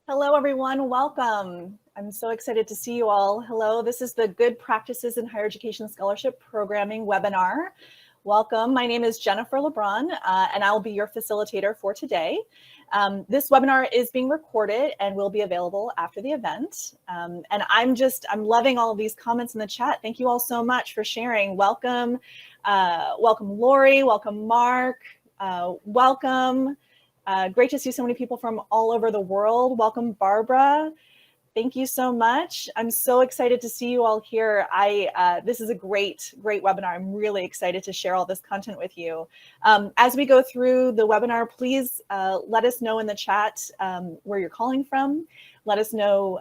Hello, everyone. Welcome. I'm so excited to see you all. Hello, this is the Good Practices in Higher Education Scholarship Programming webinar. Welcome. My name is Jennifer LeBron, and I'll be your facilitator for today. This webinar is being recorded and will be available after the event. And I'm loving all of these comments in the chat. Thank you all so much for sharing. Welcome, welcome Lori, welcome Mark, welcome. Great to see so many people from all over the world. Welcome, Barbara. Thank you so much. I'm so excited to see you all here. This is a great webinar. I'm really excited to share all this content with you. As we go through the webinar, please let us know in the chat where you're calling from. Let us know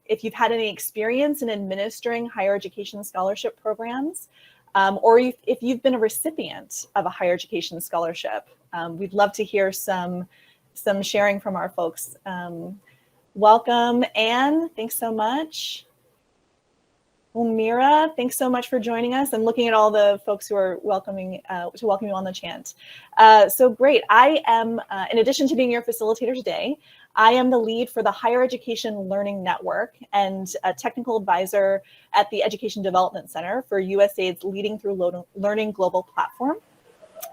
if you've had any experience in administering higher education scholarship programs, or if you've been a recipient of a higher education scholarship. We'd love to hear some sharing from our folks. Welcome, Anne. Thanks so much. Mira, thanks so much for joining us. I'm looking at all the folks who are welcoming you on the chant. So great. I am, in addition to being your facilitator today, I am the lead for the Higher Education Learning Network and a technical advisor at the Education Development Center for USAID's Leading Through Learning Global Platform.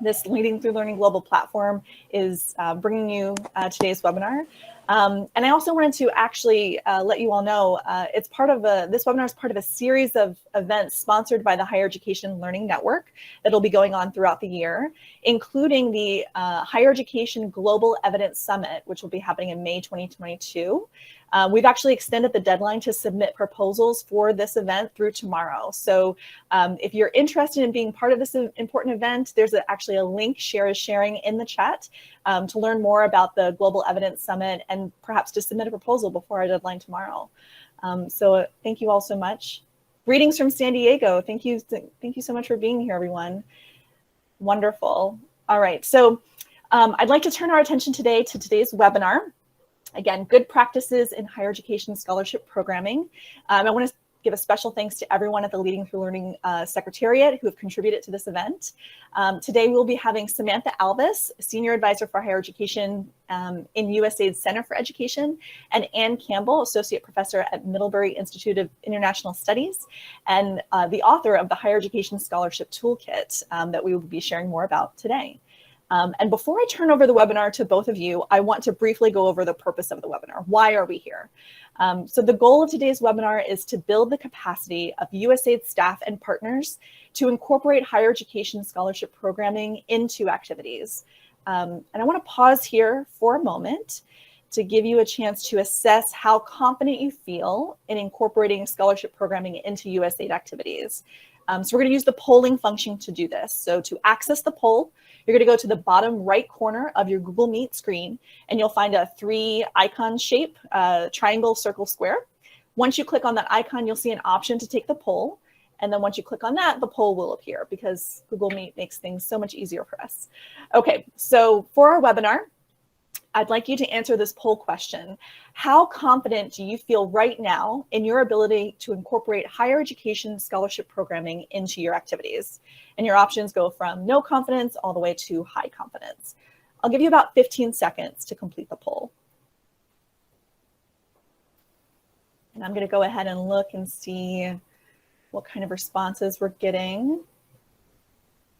This Leading Through Learning Global Platform is bringing you today's webinar. And I also wanted to actually let you all know this webinar is part of a series of events sponsored by the Higher Education Learning Network that'll be going on throughout the year, including the Higher Education Global Evidence Summit, which will be happening in May 2022. We've actually extended the deadline to submit proposals for this event through tomorrow. So if you're interested in being part of this important event, there's actually a link Cher is sharing in the chat to learn more about the Global Evidence Summit and perhaps to submit a proposal before our deadline tomorrow. So thank you all so much. Greetings from San Diego. Thank you so much for being here, everyone. Wonderful. All right, so I'd like to turn our attention today to today's webinar. Again, good practices in higher education scholarship programming. I want to give a special thanks to everyone at the Leading Through Learning Secretariat who have contributed to this event. Today we'll be having Samantha Alvis, Senior Advisor for Higher Education in USAID's Center for Education, and Ann Campbell, Associate Professor at Middlebury Institute of International Studies, and the author of the Higher Education Scholarship Toolkit that we will be sharing more about today. And before I turn over the webinar to both of you, I want to briefly go over the purpose of the webinar. Why are we here? So the goal of today's webinar is to build the capacity of USAID staff and partners to incorporate higher education scholarship programming into activities. And I want to pause here for a moment to give you a chance to assess how confident you feel in incorporating scholarship programming into USAID activities. So we're going to use the polling function to do this. So to access the poll, you're going to go to the bottom right corner of your Google Meet screen, and you'll find a 3 icon shape, triangle, circle, square. Once you click on that icon, you'll see an option to take the poll. And then once you click on that, the poll will appear because Google Meet makes things so much easier for us. Okay, so for our webinar, I'd like you to answer this poll question. How confident do you feel right now in your ability to incorporate higher education scholarship programming into your activities? And your options go from no confidence all the way to high confidence. I'll give you about 15 seconds to complete the poll. And I'm going to go ahead and look and see what kind of responses we're getting.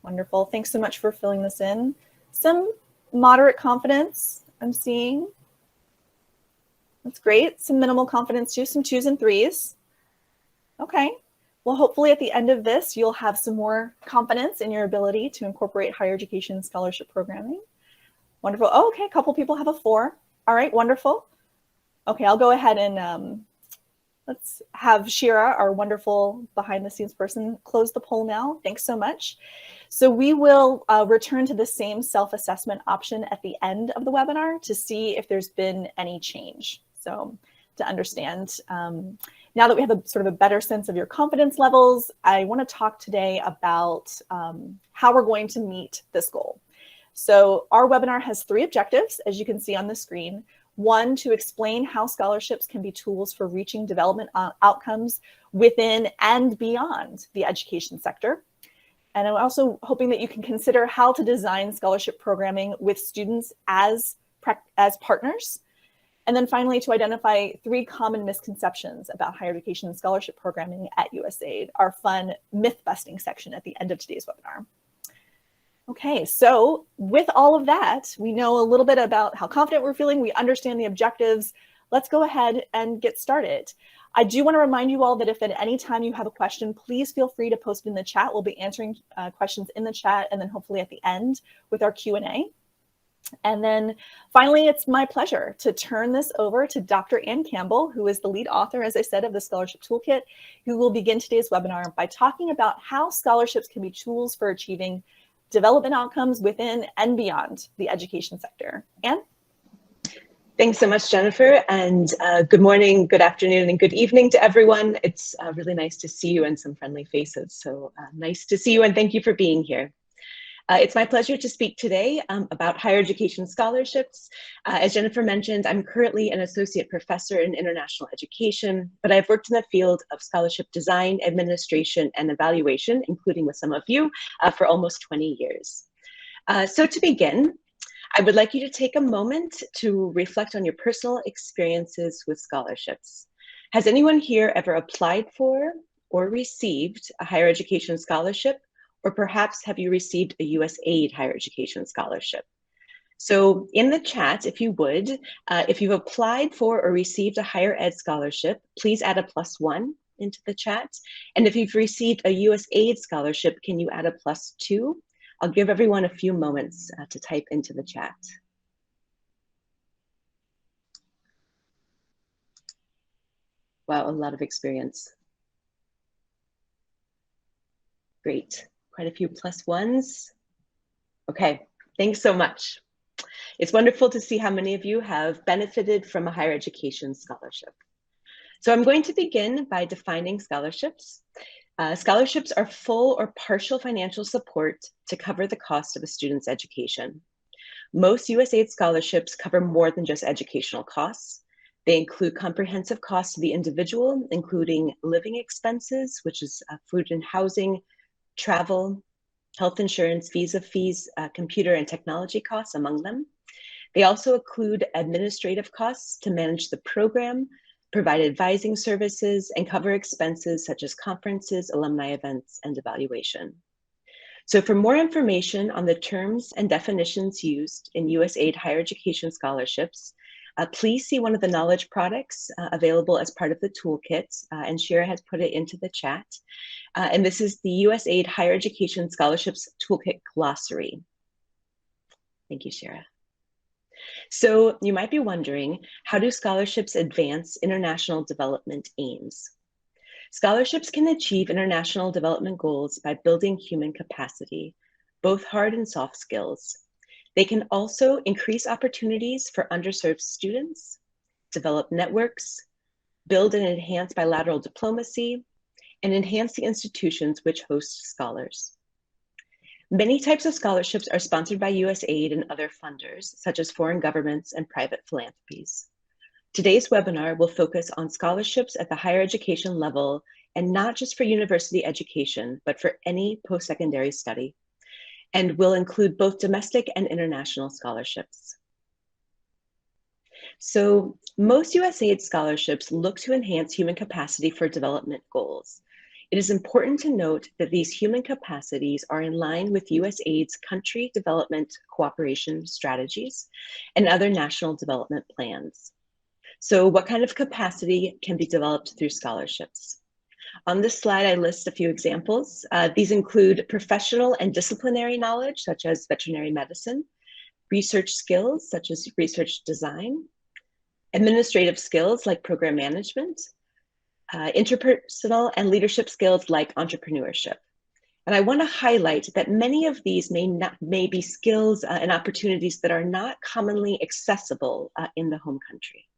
Wonderful. Thanks so much for filling this in. Some moderate confidence I'm seeing. That's great. Some minimal confidence too, some 2s and 3s. Okay. Well, hopefully at the end of this, you'll have some more confidence in your ability to incorporate higher education scholarship programming. Wonderful. Oh, okay, a couple people have a 4. All right, wonderful. Okay, I'll go ahead and let's have Shira, our wonderful behind the scenes person, close the poll now. Thanks so much. So we will return to the same self-assessment option at the end of the webinar to see if there's been any change. So to understand, now that we have a sort of a better sense of your confidence levels, I want to talk today about how we're going to meet this goal. So our webinar has 3 objectives, as you can see on the screen. 1, to explain how scholarships can be tools for reaching development outcomes within and beyond the education sector. And I'm also hoping that you can consider how to design scholarship programming with students as partners. And then finally, to identify 3 common misconceptions about higher education and scholarship programming at USAID, our fun myth-busting section at the end of today's webinar. Okay, so with all of that, we know a little bit about how confident we're feeling. We understand the objectives. Let's go ahead and get started. I do want to remind you all that if at any time you have a question, please feel free to post it in the chat. We'll be answering questions in the chat and then hopefully at the end with our Q&A. And then finally, it's my pleasure to turn this over to Dr. Ann Campbell, who is the lead author, as I said, of the Scholarship Toolkit, who will begin today's webinar by talking about how scholarships can be tools for achieving development outcomes within and beyond the education sector. Ann? Thanks so much, Jennifer, and good morning, good afternoon, and good evening to everyone. It's really nice to see you and some friendly faces. So nice to see you and thank you for being here. It's my pleasure to speak today about higher education scholarships. As Jennifer mentioned, I'm currently an associate professor in international education, but I've worked in the field of scholarship design, administration, and evaluation, including with some of you, for almost 20 years. So to begin, I would like you to take a moment to reflect on your personal experiences with scholarships. Has anyone here ever applied for or received a higher education scholarship? Or perhaps have you received a USAID higher education scholarship? So in the chat, if you would, if you've applied for or received a higher ed scholarship, please add a +1 into the chat. And if you've received a USAID scholarship, can you add a +2? I'll give everyone a few moments to type into the chat. Wow, a lot of experience. Great. Quite a few +1s. Okay, thanks so much. It's wonderful to see how many of you have benefited from a higher education scholarship. So I'm going to begin by defining scholarships. Scholarships are full or partial financial support to cover the cost of a student's education. Most USAID scholarships cover more than just educational costs. They include comprehensive costs to the individual, including living expenses, which is food and housing, travel, health insurance, visa fees, computer and technology costs among them. They also include administrative costs to manage the program, provide advising services, and cover expenses such as conferences, alumni events, and evaluation. So for more information on the terms and definitions used in USAID higher education scholarships, please see one of the knowledge products available as part of the toolkit, and Shira has put it into the chat. And this is the USAID Higher Education Scholarships Toolkit Glossary. Thank you, Shira. So you might be wondering, how do scholarships advance international development aims? Scholarships can achieve international development goals by building human capacity, both hard and soft skills. They can also increase opportunities for underserved students, develop networks, build and enhance bilateral diplomacy, and enhance the institutions which host scholars. Many types of scholarships are sponsored by USAID and other funders, such as foreign governments and private philanthropies. Today's webinar will focus on scholarships at the higher education level, and not just for university education, but for any post-secondary study, and will include both domestic and international scholarships. So most USAID scholarships look to enhance human capacity for development goals. It is important to note that these human capacities are in line with USAID's country development cooperation strategies and other national development plans. So what kind of capacity can be developed through scholarships? On this slide, I list a few examples. These include professional and disciplinary knowledge, such as veterinary medicine, research skills, such as research design, administrative skills like program management, interpersonal and leadership skills like entrepreneurship. And I want to highlight that many of these may be skills and opportunities that are not commonly accessible in the home country.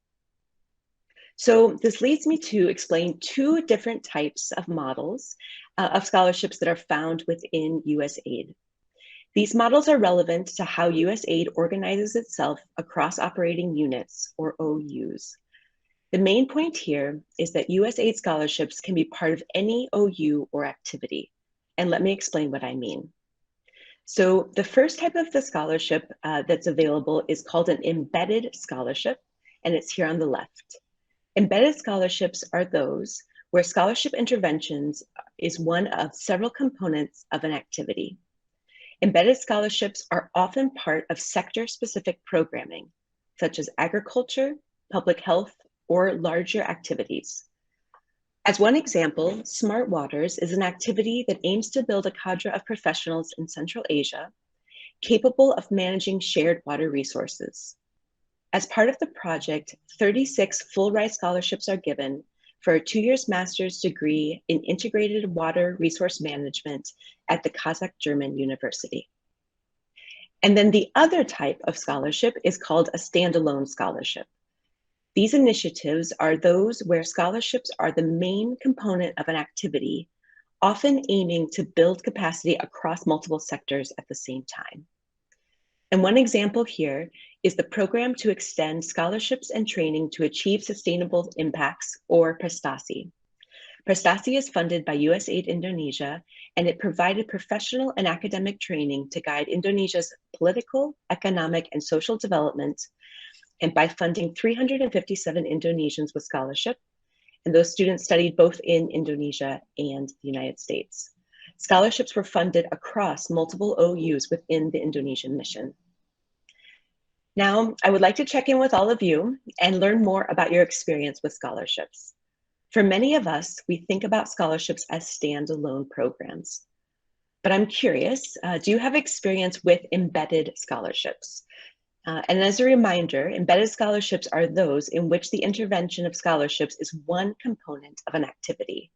So this leads me to explain 2 different types of models of scholarships that are found within USAID. These models are relevant to how USAID organizes itself across operating units, or OUs. The main point here is that USAID scholarships can be part of any OU or activity. And let me explain what I mean. So the first type of the scholarship that's available is called an embedded scholarship. and it's here on the left. Embedded scholarships are those where scholarship interventions is one of several components of an activity. Embedded scholarships are often part of sector-specific programming, such as agriculture, public health, or larger activities. As one example, Smart Waters is an activity that aims to build a cadre of professionals in Central Asia capable of managing shared water resources. As part of the project, 36 full-ride scholarships are given for a 2-year master's degree in integrated water resource management at the Kazakh German University. And then the other type of scholarship is called a standalone scholarship. These initiatives are those where scholarships are the main component of an activity, often aiming to build capacity across multiple sectors at the same time. And one example here is the Program to Extend Scholarships and Training to Achieve Sustainable Impacts, or PreSTASI. PreSTASI is funded by USAID Indonesia, and it provided professional and academic training to guide Indonesia's political, economic, and social development, and by funding 357 Indonesians with scholarship, and those students studied both in Indonesia and the United States. Scholarships were funded across multiple OUs within the Indonesian mission. Now, I would like to check in with all of you and learn more about your experience with scholarships. For many of us, we think about scholarships as standalone programs. But I'm curious, do you have experience with embedded scholarships? And as a reminder, embedded scholarships are those in which the intervention of scholarships is one component of an activity.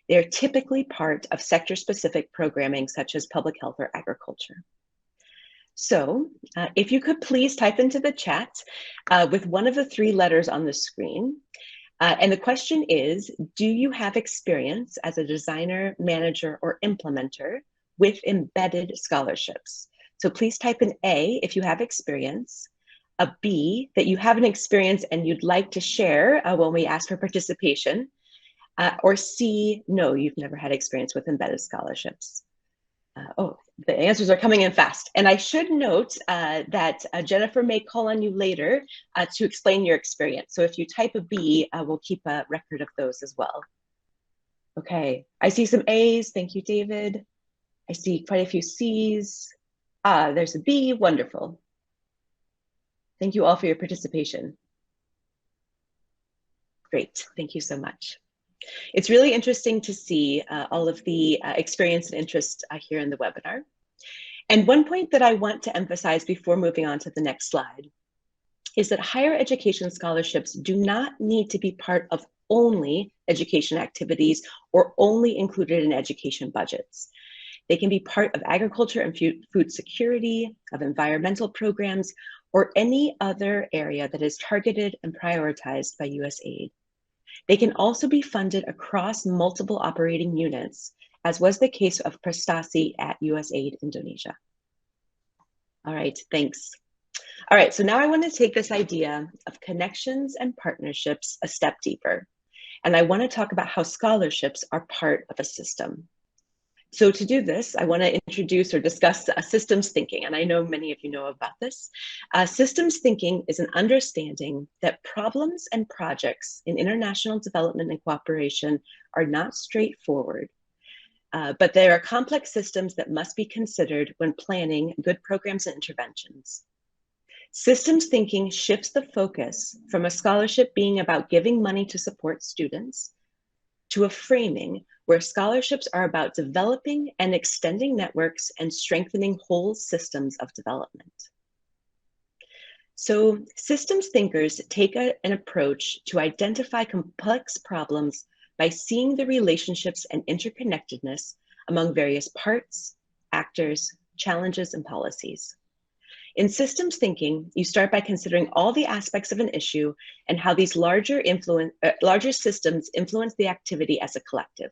They are typically part of sector-specific programming such as public health or agriculture. So if you could please type into the chat with one of the 3 letters on the screen. And the question is, do you have experience as a designer, manager, or implementer with embedded scholarships? So please type in A if you have experience, a B that you have an experience and you'd like to share when we ask for participation, or C, no, you've never had experience with embedded scholarships. Oh, the answers are coming in fast. And I should note that Jennifer may call on you later to explain your experience. So if you type a B, we'll keep a record of those as well. Okay, I see some A's. Thank you, David. I see quite a few C's. There's a B, wonderful. Thank you all for your participation. Great, thank you so much. It's really interesting to see all of the experience and interest here in the webinar. And one point that I want to emphasize before moving on to the next slide is that higher education scholarships do not need to be part of only education activities or only included in education budgets. They can be part of agriculture and food security, of environmental programs, or any other area that is targeted and prioritized by USAID. They can also be funded across multiple operating units, as was the case of PreSTASI at USAID Indonesia. All right, thanks. All right, so now I want to take this idea of connections and partnerships a step deeper. And I want to talk about how scholarships are part of a system. So to do this, I want to introduce or discuss systems thinking, and I know many of you know about this. Systems thinking is an understanding that problems and projects in international development and cooperation are not straightforward, but there are complex systems that must be considered when planning good programs and interventions. Systems thinking shifts the focus from a scholarship being about giving money to support students to a framing where scholarships are about developing and extending networks and strengthening whole systems of development. So systems thinkers take an approach to identify complex problems by seeing the relationships and interconnectedness among various parts, actors, challenges, and policies. In systems thinking, you start by considering all the aspects of an issue and how these larger systems influence the activity as a collective.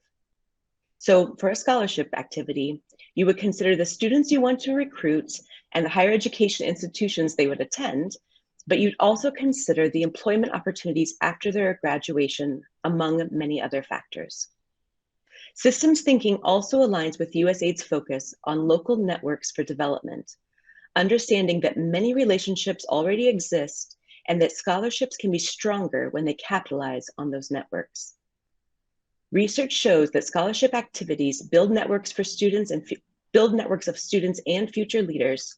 So for a scholarship activity, you would consider the students you want to recruit and the higher education institutions they would attend, but you'd also consider the employment opportunities after their graduation, among many other factors. Systems thinking also aligns with USAID's focus on local networks for development, understanding that many relationships already exist and that scholarships can be stronger when they capitalize on those networks. Research shows that scholarship activities build networks for students and build networks of students and future leaders,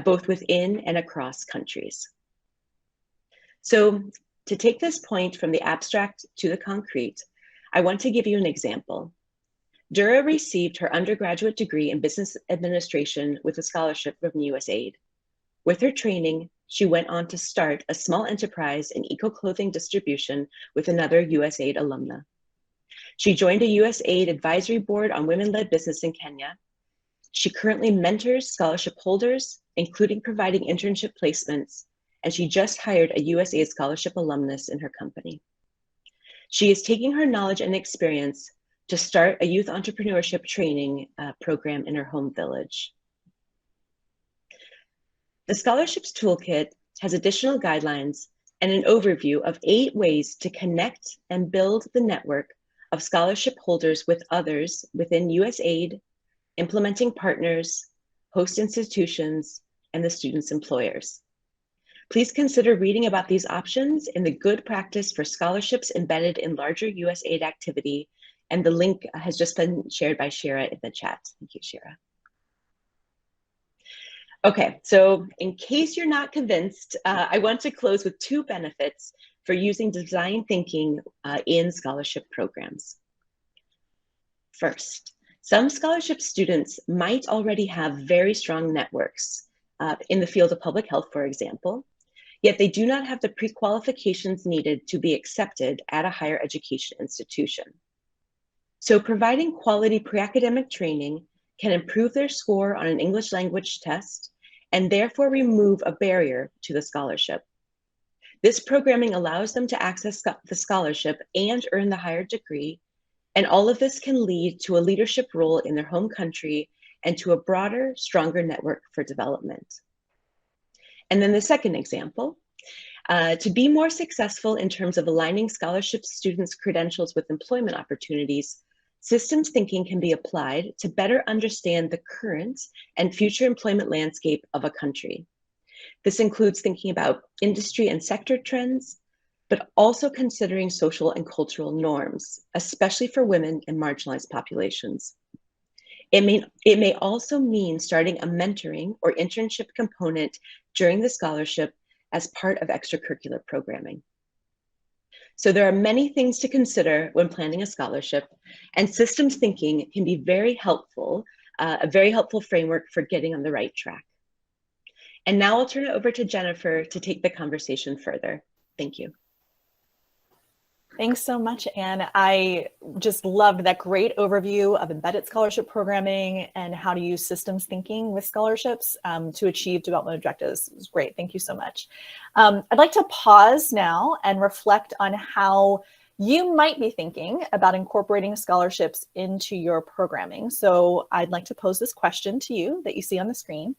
both within and across countries. So to take this point from the abstract to the concrete, I want to give you an example. Dura received her undergraduate degree in business administration with a scholarship from USAID. With her training, she went on to start a small enterprise in eco-clothing distribution with another USAID alumna. She joined a USAID advisory board on women-led business in Kenya. She currently mentors scholarship holders, including providing internship placements, and she just hired a USAID scholarship alumnus in her company. She is taking her knowledge and experience to start a youth entrepreneurship training program in her home village. The Scholarships Toolkit has additional guidelines and an overview of 8 ways to connect and build the network of scholarship holders with others within USAID, implementing partners, host institutions, and the students' employers. Please consider reading about these options in the Good Practice for Scholarships Embedded in Larger USAID Activity, and the link has just been shared by Shira in the chat. Thank you, Shira. Okay, so in case you're not convinced, I want to close with 2 benefits for using design thinking in scholarship programs. First, some scholarship students might already have very strong networks in the field of public health, for example, yet they do not have the pre-qualifications needed to be accepted at a higher education institution. So providing quality pre-academic training can improve their score on an English language test and therefore remove a barrier to the scholarship. This programming allows them to access the scholarship and earn the higher degree, and all of this can lead to a leadership role in their home country and to a broader, stronger network for development. And then the second example, to be more successful in terms of aligning scholarship students' credentials with employment opportunities, systems thinking can be applied to better understand the current and future employment landscape of a country. This includes thinking about industry and sector trends, but also considering social and cultural norms, especially for women and marginalized populations. It may also mean starting a mentoring or internship component during the scholarship as part of extracurricular programming. So there are many things to consider when planning a scholarship, and systems thinking can be very helpful, a very helpful framework for getting on the right track. And now I'll turn it over to Jennifer to take the conversation further. Thank you. Thanks so much, Anne. I just loved that great overview of embedded scholarship programming and how to use systems thinking with scholarships to achieve development objectives. It was great. Thank you so much. I'd like to pause now and reflect on how you might be thinking about incorporating scholarships into your programming. So I'd like to pose this question to you that you see on the screen.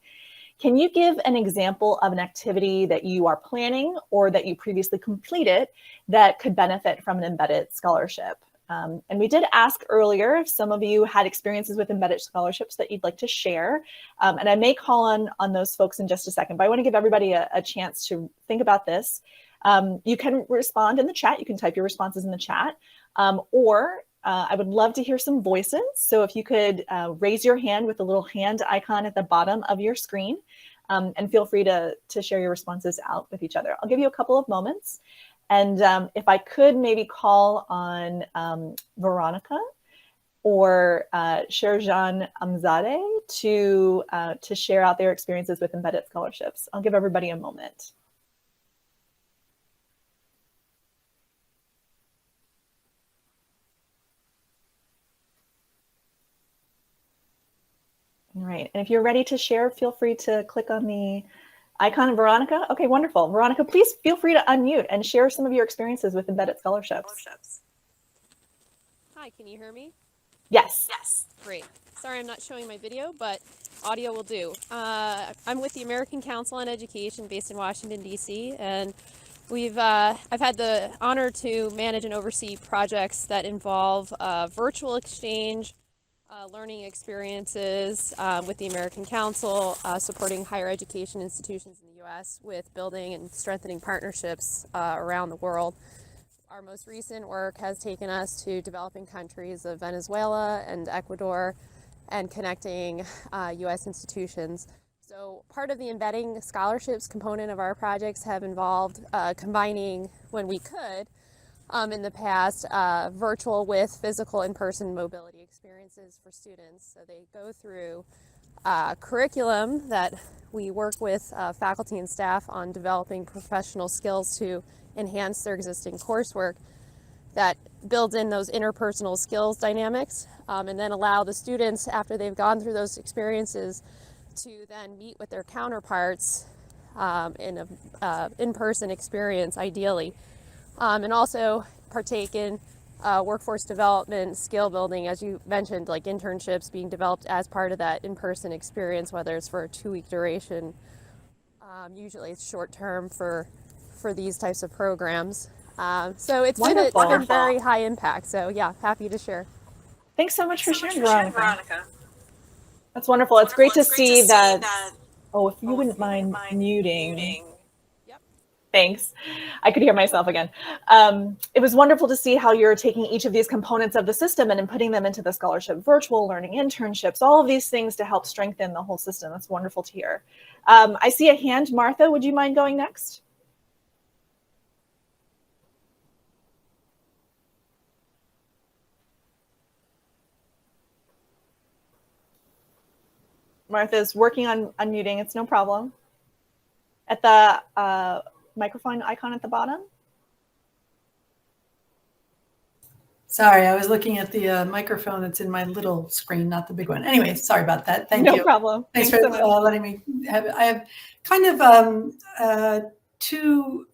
Can you give an example of an activity that you are planning or that you previously completed that could benefit from an embedded scholarship? And we did ask earlier if some of you had experiences with embedded scholarships that you'd like to share. And I may call on those folks in just a second, but I want to give everybody a chance to think about this. You can respond in the chat. You can type your responses in the chat, or I would love to hear some voices. So if you could raise your hand with the little hand icon at the bottom of your screen, and feel free to share your responses out with each other. I'll give you a couple of moments. And if I could maybe call on Veronica or Sherjan Amzadeh to share out their experiences with embedded scholarships. I'll give everybody a moment. All right, and if you're ready to share, feel free to click on the icon of Veronica. Okay, wonderful. Veronica, please feel free to unmute and share some of your experiences with embedded scholarships. Hi, can you hear me? Yes. Yes. Great. Sorry I'm not showing my video, but audio will do. I'm with the American Council on Education based in Washington, D.C., and I've had the honor to manage and oversee projects that involve virtual exchange learning experiences with the American Council, supporting higher education institutions in the U.S. with building and strengthening partnerships around the world. Our most recent work has taken us to developing countries of Venezuela and Ecuador and connecting U.S. institutions. So part of the embedding scholarships component of our projects have involved combining, when we could, in the past, virtual with physical in-person mobility experiences for students. So they go through curriculum that we work with faculty and staff on developing professional skills to enhance their existing coursework that builds in those interpersonal skills dynamics, and then allow the students, after they've gone through those experiences, to then meet with their counterparts in an in-person experience, ideally. And also partake in workforce development, skill building, as you mentioned, like internships being developed as part of that in-person experience, whether it's for a 2-week duration. Usually it's short term for these types of programs. So it's been very high impact. So yeah, happy to share. Thanks so much for sharing, Veronica. That's wonderful. It's great to see that. Oh, if you wouldn't mind muting. Thanks. I could hear myself again. It was wonderful to see how you're taking each of these components of the system and putting them into the scholarship, virtual learning, internships, all of these things to help strengthen the whole system. That's wonderful to hear. I see a hand. Martha, would you mind going next? Martha's working on unmuting. It's no problem. At the microphone icon at the bottom. Sorry, I was looking at the microphone that's in my little screen, not the big one. Anyway, sorry about that. Thank you. No problem. Thanks for letting me have. I have kind of two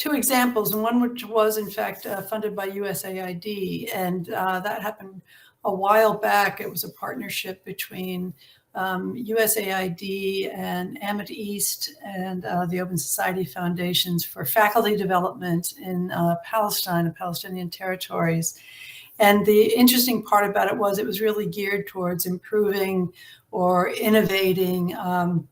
examples, and one which was in fact funded by USAID, and that happened a while back. It was a partnership between USAID and Amit East and the Open Society Foundations for faculty development in Palestine and Palestinian territories. And the interesting part about it was really geared towards improving or innovating and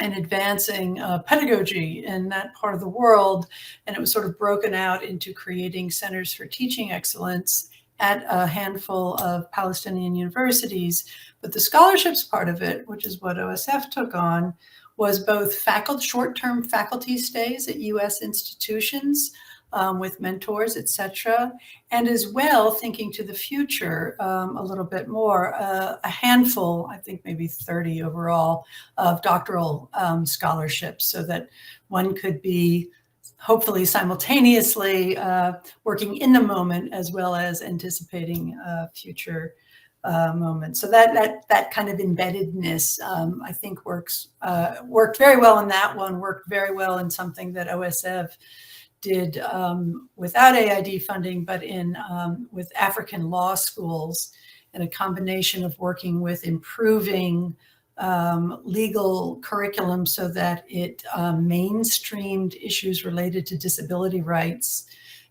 advancing pedagogy in that part of the world. And it was sort of broken out into creating centers for teaching excellence at a handful of Palestinian universities. But the scholarships part of it, which is what OSF took on, was both short-term faculty stays at US institutions with mentors, et cetera, and as well, thinking to the future a little bit more, a handful, I think maybe 30 overall, of doctoral scholarships, so that one could be hopefully simultaneously working in the moment as well as anticipating future moments. So that kind of embeddedness, I think, worked very well in that one, worked very well in something that OSF did without AID funding, but with African law schools, and a combination of working with improving legal curriculum so that it mainstreamed issues related to disability rights.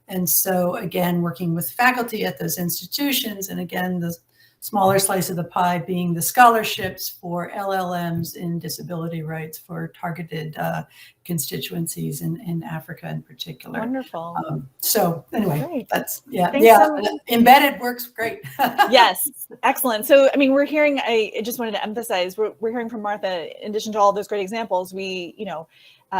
And so again, working with faculty at those institutions, and again, the smaller slice of the pie being the scholarships for LLMs in disability rights for targeted constituencies in Africa in particular. Wonderful. So anyway, great. That's, Embedded works great. Yes, excellent. So, I mean, we're hearing, I just wanted to emphasize, we're hearing from Martha, in addition to all those great examples,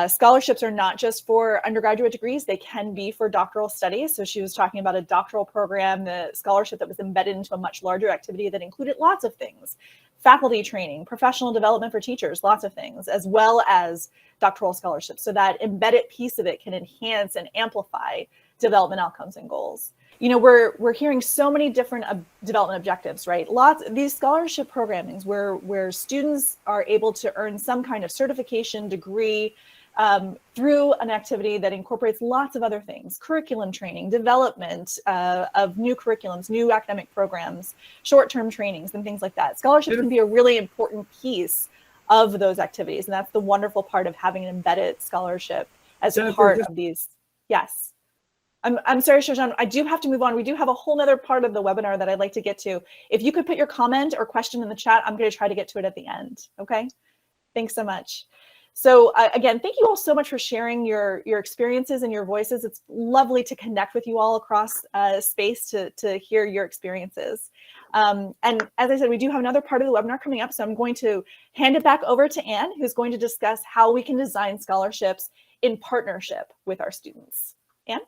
scholarships are not just for undergraduate degrees, they can be for doctoral studies. So she was talking about a doctoral program, the scholarship that was embedded into a much larger activity that included lots of things: faculty training, professional development for teachers, lots of things, as well as doctoral scholarships. So that embedded piece of it can enhance and amplify development outcomes and goals. We're hearing so many different development objectives, right? These scholarship programmings where students are able to earn some kind of certification, degree, through an activity that incorporates lots of other things: curriculum training, development of new curriculums, new academic programs, short-term trainings, and things like that. Scholarships can be a really important piece of those activities. And that's the wonderful part of having an embedded scholarship as part of these. Yes. I'm sorry, Shoshana, I do have to move on. We do have a whole nother part of the webinar that I'd like to get to. If you could put your comment or question in the chat, I'm going to try to get to it at the end. Okay. Thanks so much. So again, thank you all so much for sharing your experiences and your voices. It's lovely to connect with you all across space to hear your experiences. And as I said, we do have another part of the webinar coming up, so I'm going to hand it back over to Anne, who's going to discuss how we can design scholarships in partnership with our students. Anne?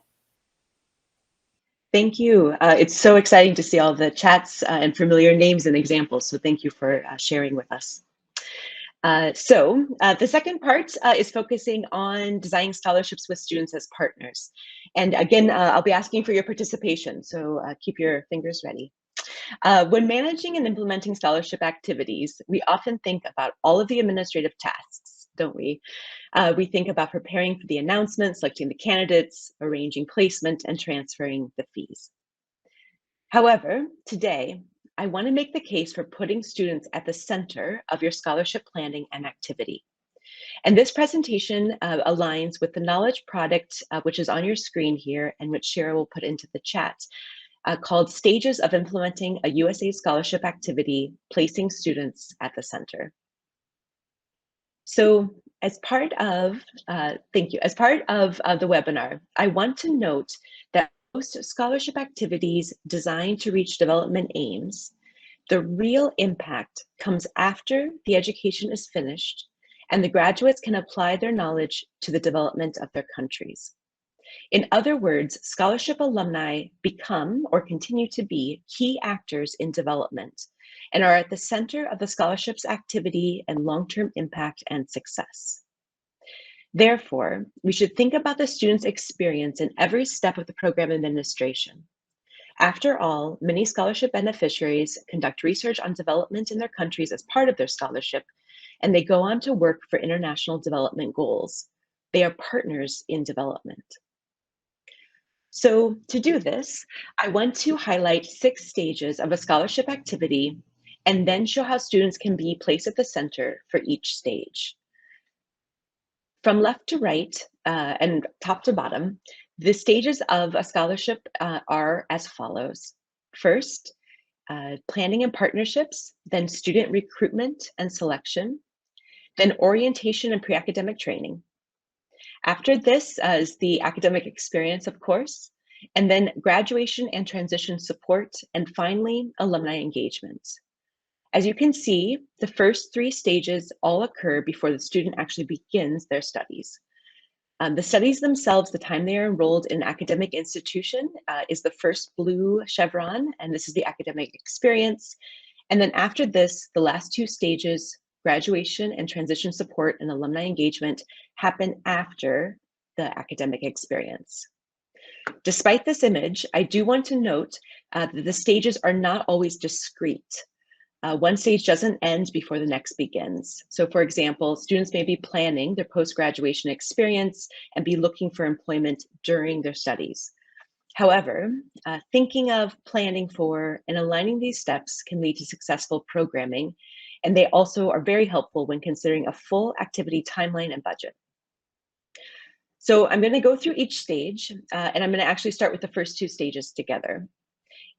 Thank you. It's so exciting to see all the chats and familiar names and examples. So thank you for sharing with us. The second part is focusing on designing scholarships with students as partners. And again, I'll be asking for your participation, so keep your fingers ready. When managing and implementing scholarship activities, we often think about all of the administrative tasks, don't we? We think about preparing for the announcement, selecting the candidates, arranging placement, and transferring the fees. However, today, I want to make the case for putting students at the center of your scholarship planning and activity. And this presentation aligns with the knowledge product, which is on your screen here and which Shara will put into the chat, called Stages of Implementing a USAID Scholarship Activity, Placing Students at the Center. So as part of, thank you, as part of the webinar, I want to note that most scholarship activities designed to reach development aims, the real impact comes after the education is finished and the graduates can apply their knowledge to the development of their countries. In other words, scholarship alumni become or continue to be key actors in development and are at the center of the scholarship's activity and long-term impact and success. Therefore, we should think about the student's experience in every step of the program administration. After all, many scholarship beneficiaries conduct research on development in their countries as part of their scholarship, and they go on to work for international development goals. They are partners in development. So to do this, I want to highlight 6 stages of a scholarship activity and then show how students can be placed at the center for each stage. From left to right and top to bottom, the stages of a scholarship are as follows. First, planning and partnerships, then student recruitment and selection, then orientation and pre-academic training. After this is the academic experience, of course, and then graduation and transition support, and finally, alumni engagement. As you can see, the first 3 stages all occur before the student actually begins their studies. The studies themselves, the time they are enrolled in an academic institution is the first blue chevron, and this is the academic experience. And then after this, the last 2 stages, graduation and transition support and alumni engagement, happen after the academic experience. Despite this image, I do want to note that the stages are not always discrete. One stage doesn't end before the next begins. So for example, students may be planning their post-graduation experience and be looking for employment during their studies. However, thinking of planning for and aligning these steps can lead to successful programming, and they also are very helpful when considering a full activity timeline and budget. So I'm going to go through each stage, and I'm going to actually start with the first 2 stages together.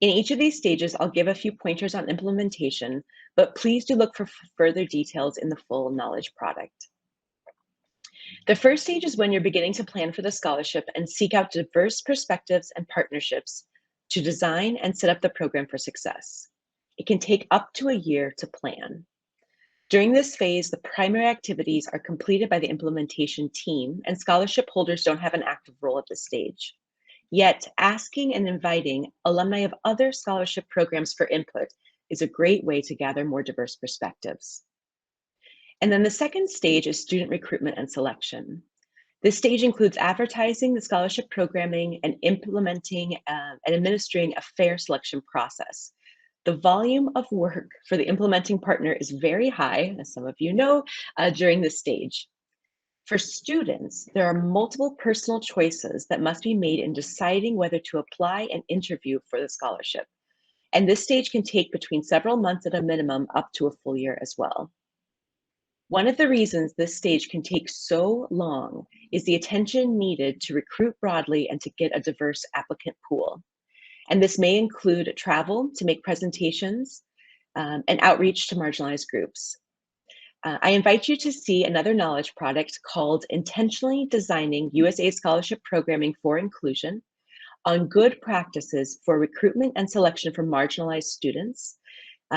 In each of these stages, I'll give a few pointers on implementation, but please do look for further details in the full knowledge product. The first stage is when you're beginning to plan for the scholarship and seek out diverse perspectives and partnerships to design and set up the program for success. It can take up to a year to plan. During this phase, the primary activities are completed by the implementation team, and scholarship holders don't have an active role at this stage. Yet, asking and inviting alumni of other scholarship programs for input is a great way to gather more diverse perspectives. And then the second stage is student recruitment and selection. This stage includes advertising the scholarship programming and implementing and administering a fair selection process. The volume of work for the implementing partner is very high, as some of you know, during this stage. For students, there are multiple personal choices that must be made in deciding whether to apply and interview for the scholarship. And this stage can take between several months at a minimum up to a full year as well. One of the reasons this stage can take so long is the attention needed to recruit broadly and to get a diverse applicant pool. And this may include travel to make presentations and outreach to marginalized groups. I invite you to see another knowledge product called Intentionally Designing USAID Scholarship Programming for Inclusion on good practices for recruitment and selection for marginalized students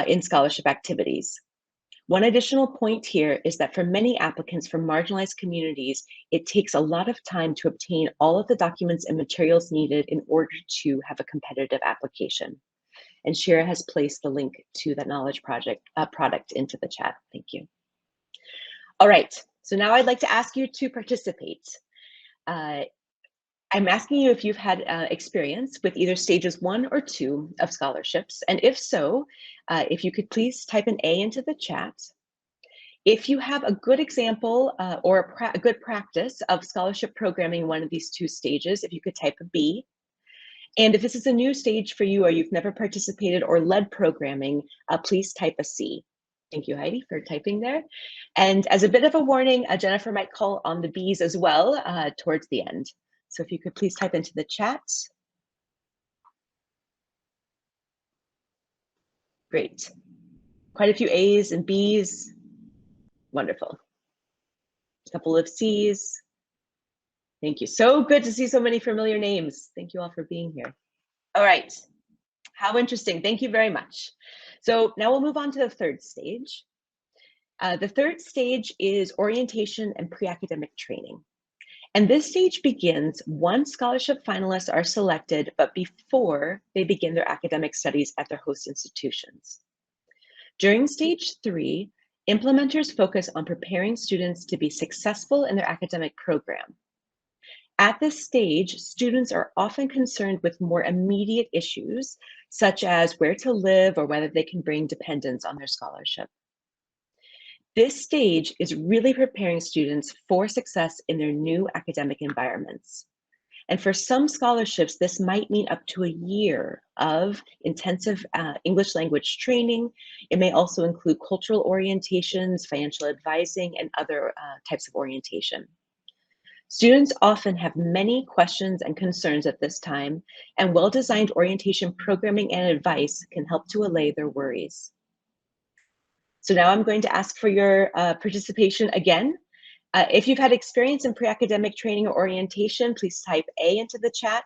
in scholarship activities. One additional point here is that for many applicants from marginalized communities, it takes a lot of time to obtain all of the documents and materials needed in order to have a competitive application. And Shira has placed the link to that knowledge product into the chat. Thank you. All right, so now I'd like to ask you to participate. I'm asking you if you've had experience with either stages 1 or 2 of scholarships, and if so, if you could please type an A into the chat. If you have a good example or a good practice of scholarship programming in one of these 2 stages, if you could type a B. And if this is a new stage for you or you've never participated or led programming, please type a C. Thank you, Heidi, for typing there. And as a bit of a warning, Jennifer might call on the Bs as well towards the end. So if you could please type into the chat. Great. Quite a few A's and B's. Wonderful. A couple of C's. Thank you. So good to see so many familiar names. Thank you all for being here. All right. How interesting. Thank you very much. So now we'll move on to the 3rd stage. The 3rd stage is orientation and pre-academic training. And this stage begins once scholarship finalists are selected, but before they begin their academic studies at their host institutions. During stage 3, implementers focus on preparing students to be successful in their academic program. At this stage, students are often concerned with more immediate issues, such as where to live or whether they can bring dependents on their scholarship. This stage is really preparing students for success in their new academic environments. And for some scholarships, this might mean up to a year of intensive English language training. It may also include cultural orientations, financial advising, and other types of orientation. Students often have many questions and concerns at this time, and well-designed orientation programming and advice can help to allay their worries. So now I'm going to ask for your participation again. If you've had experience in pre-academic training or orientation, please type A into the chat.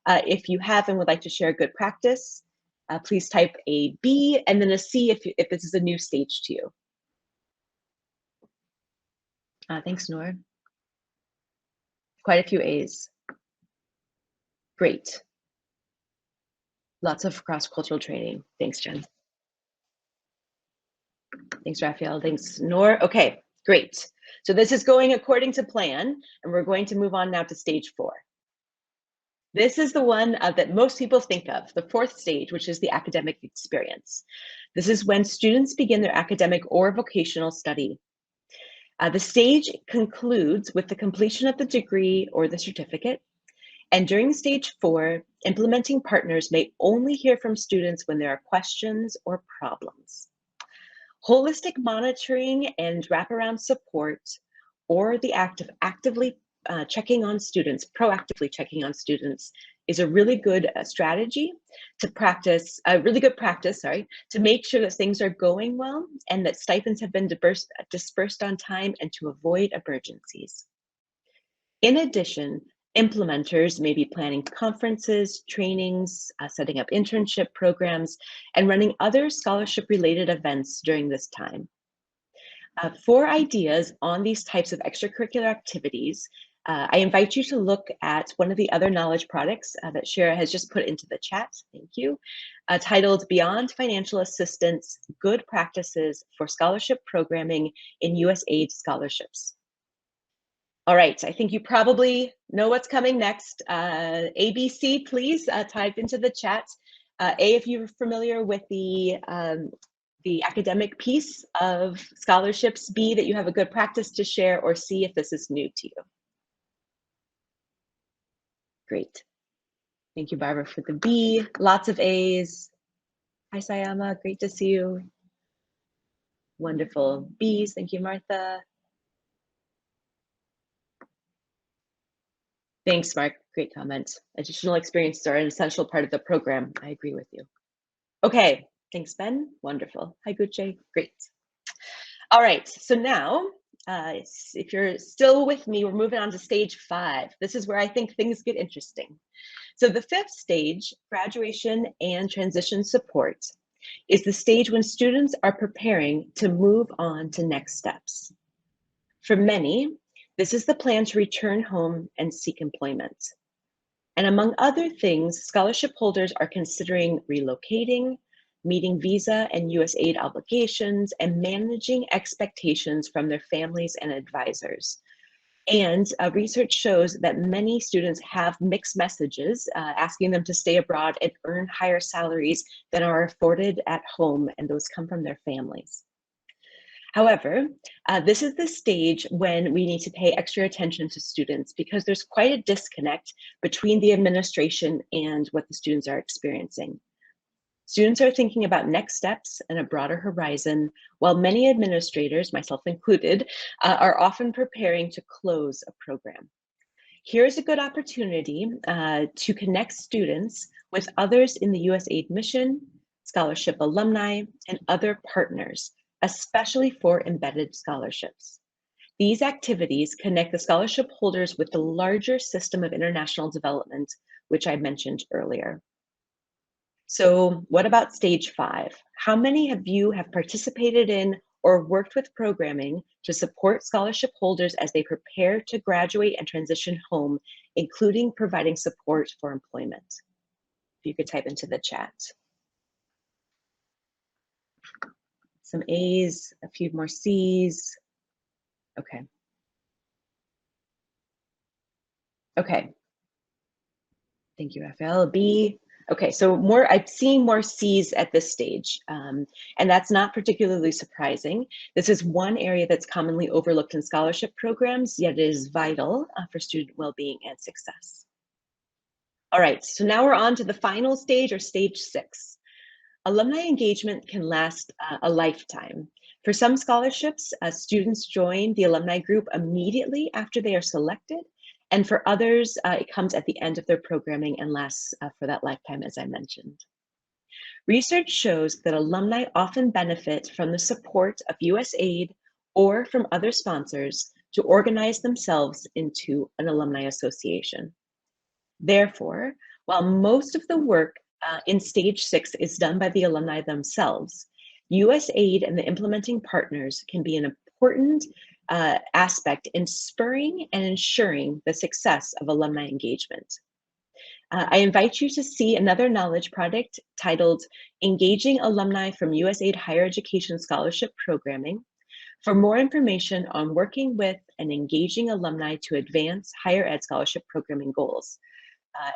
If you have and would like to share a good practice, please type a B and then a C if this is a new stage to you. Thanks, Noor. Quite a few A's. Great. Lots of cross-cultural training. Thanks, Jen. Thanks, Raphael. Thanks, Noor. Okay, great. So this is going according to plan, and we're going to move on now to stage 4. This is the one that most people think of, the 4th stage, which is the academic experience. This is when students begin their academic or vocational study. The stage concludes with the completion of the degree or the certificate. And during stage 4, implementing partners may only hear from students when there are questions or problems. Holistic monitoring and wraparound support, or the act of actively checking on students, proactively checking on students, is a really good strategy to practice, a really good practice, to make sure that things are going well and that stipends have been dispersed on time and to avoid emergencies. In addition, implementers may be planning conferences, trainings, setting up internship programs, and running other scholarship-related events during this time. For ideas on these types of extracurricular activities, I invite you to look at one of the other knowledge products that Shira has just put into the chat, thank you, titled Beyond Financial Assistance, Good Practices for Scholarship Programming in USAID Scholarships. All right, I think you probably know what's coming next. ABC, please type into the chat. A, if you're familiar with the academic piece of scholarships. B, that you have a good practice to share. Or C, if this is new to you. Great. Thank you, Barbara, for the B. Lots of A's. Hi, Sayama. Great to see you. Wonderful. B's, thank you, Martha. Thanks, Mark. Great comment. Additional experiences are an essential part of the program. I agree with you. Okay, thanks, Ben. Wonderful. Hi, Gucci. Great. All right, so now, if you're still with me, we're moving on to stage 5. This is where I think things get interesting. So the 5th stage, graduation and transition support, is the stage when students are preparing to move on to next steps. For many, this is the plan to return home and seek employment. And among other things, scholarship holders are considering relocating, meeting visa and USAID obligations, and managing expectations from their families and advisors. And research shows that many students have mixed messages asking them to stay abroad and earn higher salaries than are afforded at home, and those come from their families. However, this is the stage when we need to pay extra attention to students because there's quite a disconnect between the administration and what the students are experiencing. Students are thinking about next steps and a broader horizon, while many administrators, myself included, are often preparing to close a program. Here's a good opportunity to connect students with others in the USAID mission, scholarship alumni, and other partners, especially for embedded scholarships. These activities connect the scholarship holders with the larger system of international development, which I mentioned earlier. So what about stage 5? How many of you have participated in or worked with programming to support scholarship holders as they prepare to graduate and transition home, including providing support for employment? If you could type into the chat. Some A's, a few more C's. Okay. Okay. Thank you, Raphael. B. Okay, so I'm seeing more C's at this stage, and that's not particularly surprising. This is one area that's commonly overlooked in scholarship programs, yet it is vital for student well-being and success. All right, so now we're on to the final stage, or stage 6. Alumni engagement can last a lifetime. For some scholarships, students join the alumni group immediately after they are selected, and for others, it comes at the end of their programming and lasts for that lifetime, as I mentioned. Research shows that alumni often benefit from the support of USAID or from other sponsors to organize themselves into an alumni association. Therefore, while most of the work in stage 6 is done by the alumni themselves, USAID and the implementing partners can be an important aspect in spurring and ensuring the success of alumni engagement. I invite you to see another knowledge project titled Engaging Alumni from USAID Higher Education Scholarship Programming for more information on working with and engaging alumni to advance higher ed scholarship programming goals.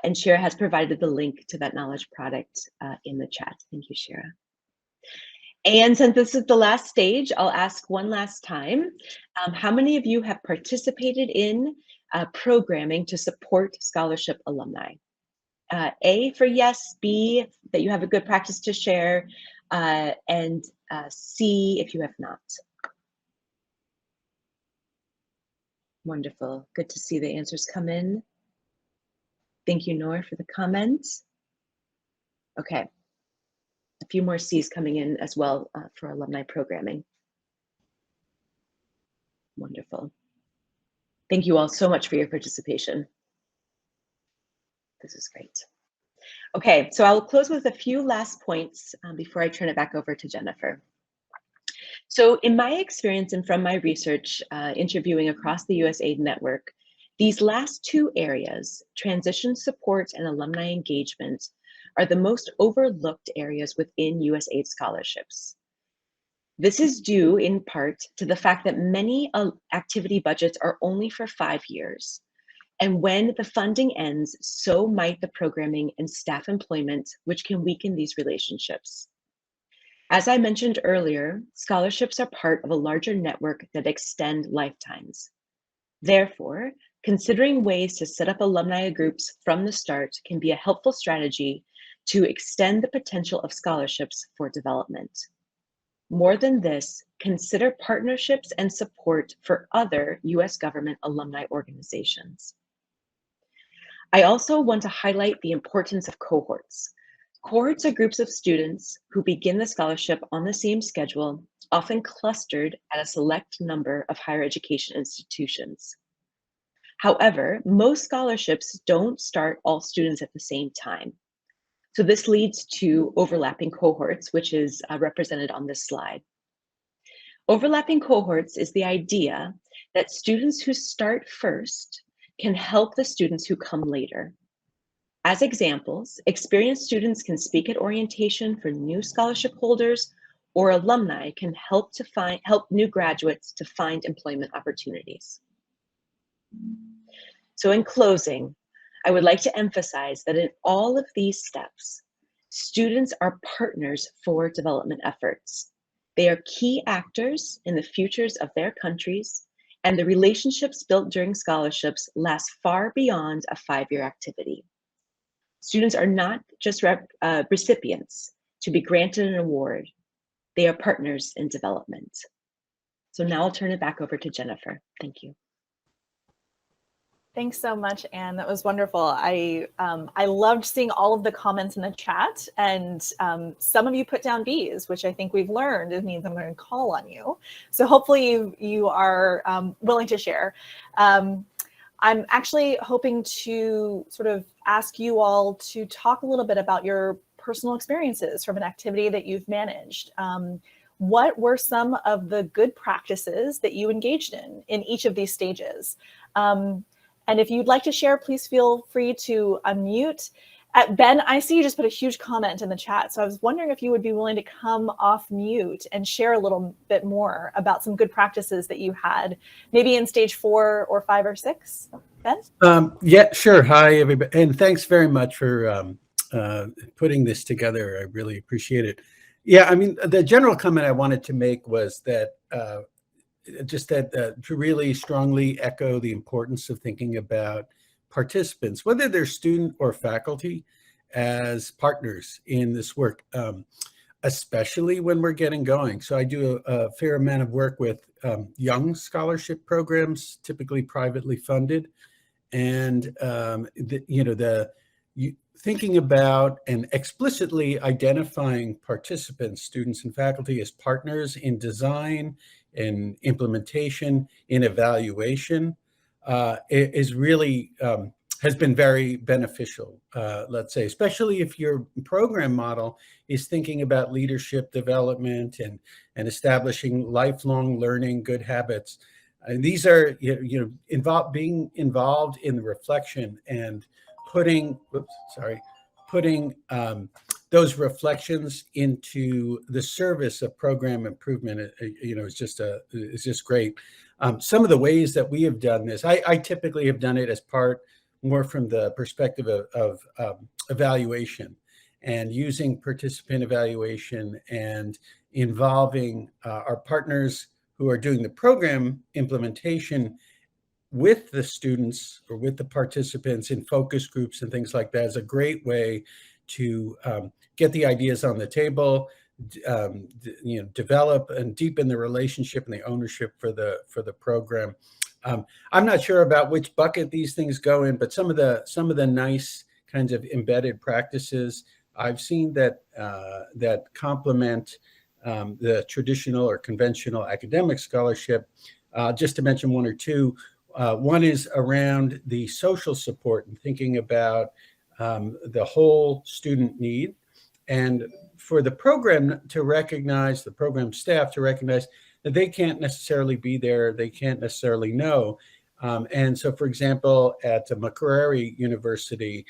And Shira has provided the link to that knowledge product in the chat. Thank you, Shira. And since this is the last stage, I'll ask one last time, how many of you have participated in programming to support scholarship alumni? A for yes, B, that you have a good practice to share, and C, if you have not. Wonderful, good to see the answers come in. Thank you, Noor, for the comments. Okay. A few more C's coming in as well for alumni programming. Wonderful. Thank you all so much for your participation. This is great. Okay, so I'll close with a few last points before I turn it back over to Jennifer. So in my experience and from my research interviewing across the USAID network, these last 2 areas, transition support and alumni engagement, are the most overlooked areas within USAID scholarships. This is due in part to the fact that many activity budgets are only for 5 years. And when the funding ends, so might the programming and staff employment, which can weaken these relationships. As I mentioned earlier, scholarships are part of a larger network that extend lifetimes. Therefore, considering ways to set up alumni groups from the start can be a helpful strategy to extend the potential of scholarships for development. More than this, consider partnerships and support for other US government alumni organizations. I also want to highlight the importance of cohorts. Cohorts are groups of students who begin the scholarship on the same schedule, often clustered at a select number of higher education institutions. However, most scholarships don't start all students at the same time. So this leads to overlapping cohorts, which is represented on this slide. Overlapping cohorts is the idea that students who start first can help the students who come later. As examples, experienced students can speak at orientation for new scholarship holders, or alumni can help new graduates to find employment opportunities. So in closing, I would like to emphasize that in all of these steps, students are partners for development efforts. They are key actors in the futures of their countries, and the relationships built during scholarships last far beyond a 5-year activity. Students are not just recipients to be granted an award. They are partners in development. So now I'll turn it back over to Jennifer. Thank you. Thanks so much, Anne. That was wonderful. I loved seeing all of the comments in the chat, and some of you put down Bs, which I think we've learned. It means I'm going to call on you. So hopefully you are willing to share. I'm actually hoping to sort of ask you all to talk a little bit about your personal experiences from an activity that you've managed. What were some of the good practices that you engaged in each of these stages? And if you'd like to share, please feel free to unmute. Ben, I see you just put a huge comment in the chat. So I was wondering if you would be willing to come off mute and share a little bit more about some good practices that you had, maybe in stage 4 or 5 or 6. Ben? Yeah, sure. Hi, everybody. And thanks very much for putting this together. I really appreciate it. Yeah, I mean, the general comment I wanted to make was that to really strongly echo the importance of thinking about participants, whether they're student or faculty, as partners in this work, especially when we're getting going. So I do a fair amount of work with young scholarship programs, typically privately funded, and thinking about and explicitly identifying participants, students and faculty, as partners in design, in implementation, in evaluation, is really has been very beneficial, let's say, especially if your program model is thinking about leadership development and establishing lifelong learning, good habits. And these are, being involved in the reflection and putting those reflections into the service of program improvement, is just great. Some of the ways that we have done this, I typically have done it as part more from the perspective of evaluation, and using participant evaluation and involving our partners who are doing the program implementation with the students or with the participants in focus groups and things like that is a great way to get the ideas on the table, develop and deepen the relationship and the ownership for the program. I'm not sure about which bucket these things go in, but some of the nice kinds of embedded practices I've seen that complement the traditional or conventional academic scholarship. Just to mention one or two. One is around the social support and thinking about the whole student need, and for the program to recognize, the program staff to recognize that they can't necessarily be there, they can't necessarily know. And so, for example, at Macquarie University,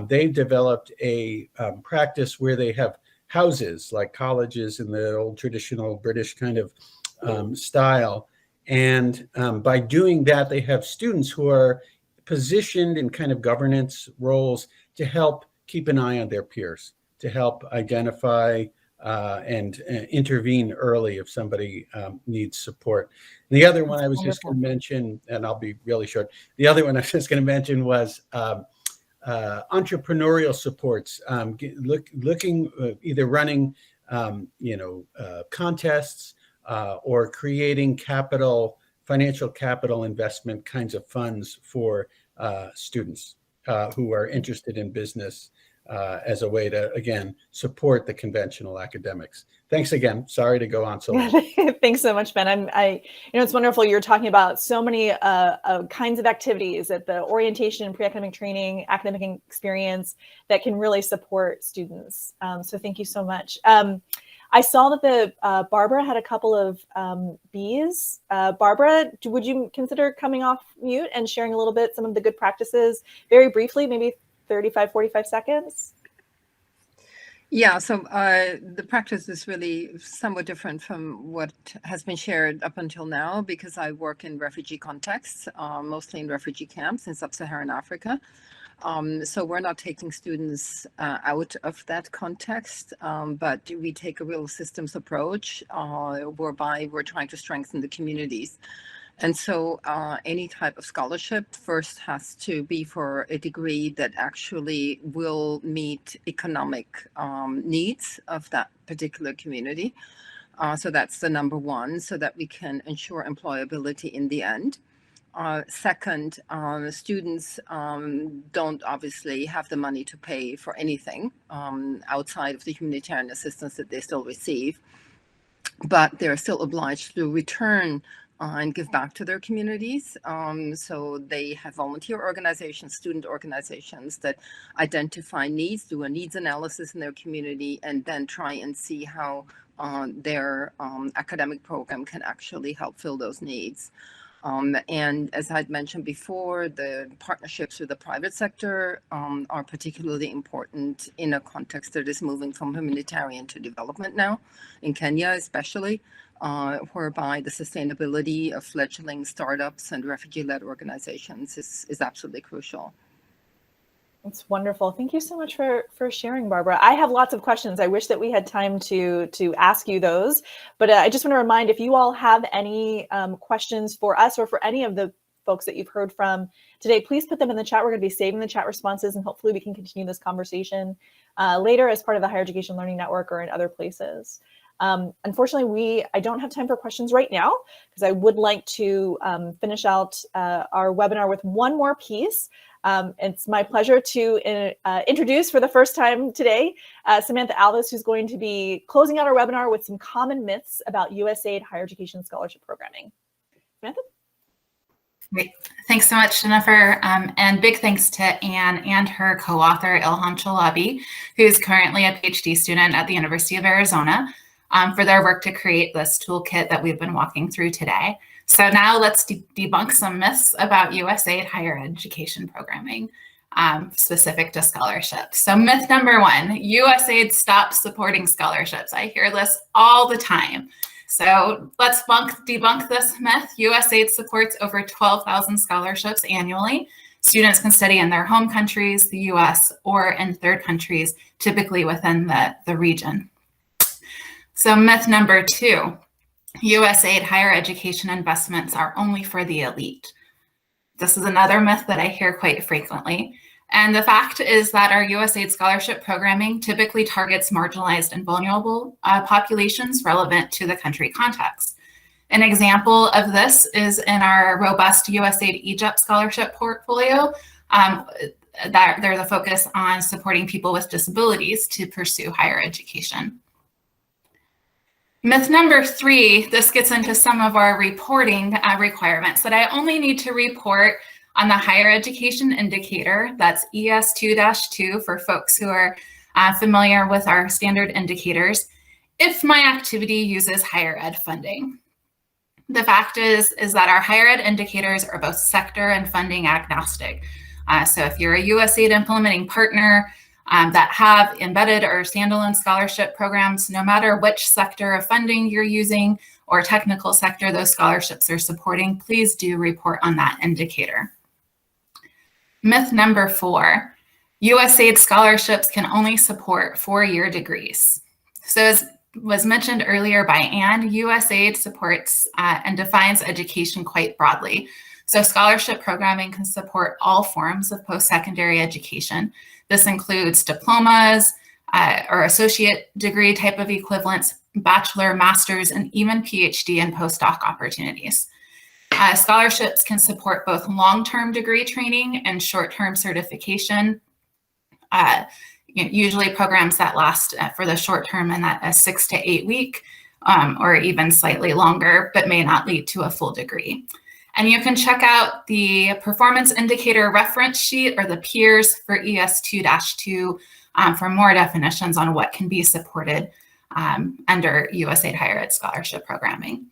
they've developed a practice where they have houses like colleges in the old traditional British kind of style. And by doing that, they have students who are positioned in kind of governance roles to help keep an eye on their peers, to help identify and intervene early if somebody needs support. And the other one I was just going to mention, and I'll be really short, the other one I was just going to mention was entrepreneurial supports, looking either running contests or creating financial capital investment kinds of funds for students who are interested in business as a way to, again, support the conventional academics. Thanks again. Sorry to go on so long. Thanks so much, Ben. It's wonderful. You're talking about so many kinds of activities at the orientation, pre-academic training, academic experience that can really support students. So thank you so much. I saw that Barbara had a couple of Bs. Barbara, would you consider coming off mute and sharing a little bit some of the good practices very briefly, maybe 35, 45 seconds? Yeah, so the practice is really somewhat different from what has been shared up until now, because I work in refugee contexts, mostly in refugee camps in sub-Saharan Africa. So we're not taking students out of that context, but we take a real systems approach whereby we're trying to strengthen the communities. And so any type of scholarship first has to be for a degree that actually will meet economic needs of that particular community. So that's the number one, so that we can ensure employability in the end. Second, students don't obviously have the money to pay for anything outside of the humanitarian assistance that they still receive, but they're still obliged to return and give back to their communities. So they have volunteer organizations, student organizations that identify needs, do a needs analysis in their community, and then try and see how their academic program can actually help fill those needs. And as I'd mentioned before, the partnerships with the private sector are particularly important in a context that is moving from humanitarian to development now, in Kenya especially, whereby the sustainability of fledgling startups and refugee-led organizations is absolutely crucial. That's wonderful. Thank you so much for sharing, Barbara. I have lots of questions. I wish that we had time to ask you those, but I just want to remind, if you all have any questions for us or for any of the folks that you've heard from today, please put them in the chat. We're going to be saving the chat responses, and hopefully we can continue this conversation later as part of the Higher Education Learning Network or in other places. Unfortunately, I don't have time for questions right now, because I would like to finish out our webinar with one more piece. It's my pleasure to introduce for the first time today, Samantha Alvis, who's going to be closing out our webinar with some common myths about USAID higher education scholarship programming. Samantha? Great. Thanks so much, Jennifer. And big thanks to Anne and her co-author, Ilham Chalabi, who's currently a PhD student at the University of Arizona, for their work to create this toolkit that we've been walking through today. So now let's debunk some myths about USAID higher education programming specific to scholarships. So myth number one, USAID stopped supporting scholarships. I hear this all the time. So let's debunk this myth. USAID supports over 12,000 scholarships annually. Students can study in their home countries, the US, or in third countries, typically within the region. So myth number two, USAID higher education investments are only for the elite. This is another myth that I hear quite frequently. And the fact is that our USAID scholarship programming typically targets marginalized and vulnerable populations relevant to the country context. An example of this is in our robust USAID Egypt scholarship portfolio. That there's a focus on supporting people with disabilities to pursue higher education. Myth number three, this gets into some of our reporting requirements, that I only need to report on the higher education indicator, that's ES2-2 for folks who are familiar with our standard indicators, if my activity uses higher ed funding. The fact is that our higher ed indicators are both sector and funding agnostic. So if you're a USAID implementing partner, that have embedded or standalone scholarship programs, no matter which sector of funding you're using or technical sector those scholarships are supporting, please do report on that indicator. Myth number four, USAID scholarships can only support four-year degrees. So as was mentioned earlier by Anne, USAID supports and defines education quite broadly. So scholarship programming can support all forms of post-secondary education. This includes diplomas, or associate degree type of equivalents, bachelor, master's, and even PhD and postdoc opportunities. Scholarships can support both long-term degree training and short-term certification. Usually programs that last for the short term in that a 6 to 8 week or even slightly longer, but may not lead to a full degree. And you can check out the performance indicator reference sheet or the peers for ES2-2 for more definitions on what can be supported under USAID Higher Ed Scholarship Programming.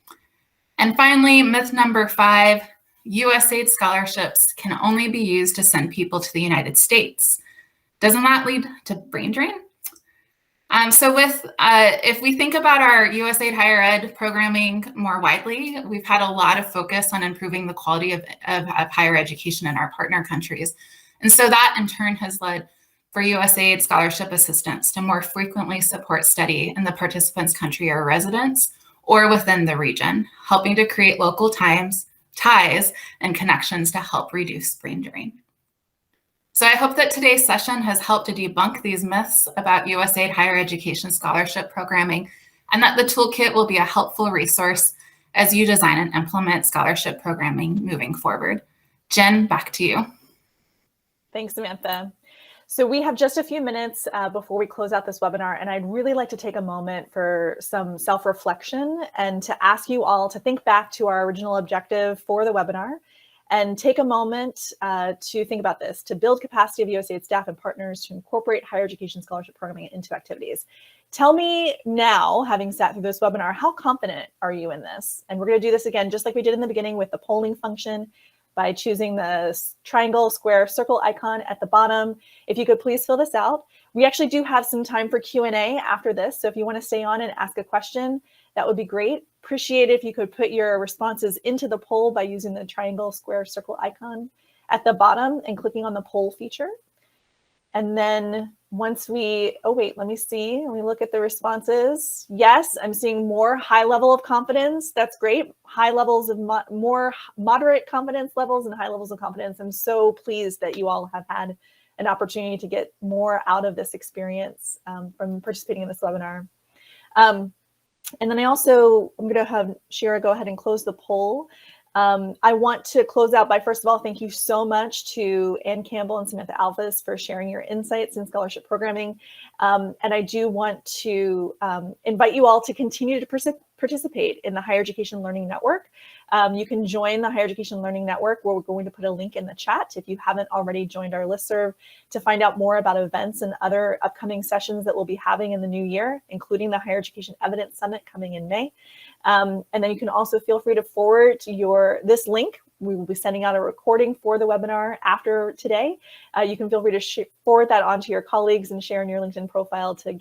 And finally, myth number 5, USAID scholarships can only be used to send people to the United States. Doesn't that lead to brain drain? If we think about our USAID Higher Ed programming more widely, we've had a lot of focus on improving the quality of higher education in our partner countries. And so that in turn has led for USAID scholarship assistants to more frequently support study in the participant's country or residence or within the region, helping to create local ties and connections to help reduce brain drain. So I hope that today's session has helped to debunk these myths about USAID higher education scholarship programming, and that the toolkit will be a helpful resource as you design and implement scholarship programming moving forward. Jen, back to you. Thanks, Samantha. So we have just a few minutes before we close out this webinar, and I'd really like to take a moment for some self-reflection and to ask you all to think back to our original objective for the webinar and take a moment to think about this, to build capacity of USAID staff and partners to incorporate higher education scholarship programming into activities. Tell me now, having sat through this webinar, how confident are you in this? And we're going to do this again, just like we did in the beginning with the polling function, by choosing the triangle, square, circle icon at the bottom. If you could please fill this out. We actually do have some time for Q&A after this, so if you want to stay on and ask a question, that would be great. Appreciate it if you could put your responses into the poll by using the triangle, square, circle icon at the bottom and clicking on the poll feature. And then once we, oh wait, let me see, let me look at the responses. Yes, I'm seeing more high level of confidence. That's great. High levels of more moderate confidence levels and high levels of confidence. I'm so pleased that you all have had an opportunity to get more out of this experience from participating in this webinar. And then I'm going to have Shira go ahead and close the poll. I want to close out by, first of all, thank you so much to Ann Campbell and Samantha Alvis for sharing your insights in scholarship programming. And I do want to invite you all to continue to participate in the Higher Education Learning Network. You can join the Higher Education Learning Network, where we're going to put a link in the chat if you haven't already joined our listserv, to find out more about events and other upcoming sessions that we'll be having in the new year, including the Higher Education Evidence Summit coming in May. And then you can also feel free to forward this link. We will be sending out a recording for the webinar after today. You can feel free to forward that on to your colleagues and share in your LinkedIn profile to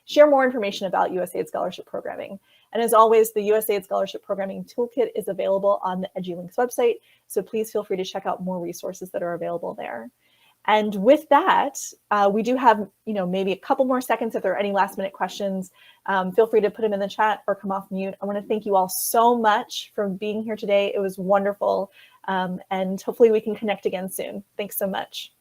share more information about USAID scholarship programming. And as always, the USAID Scholarship Programming Toolkit is available on the EduLinks website, so please feel free to check out more resources that are available there. And with that, we do have maybe a couple more seconds if there are any last minute questions. Feel free to put them in the chat or come off mute. I want to thank you all so much for being here today. It was wonderful, and hopefully we can connect again soon. Thanks so much.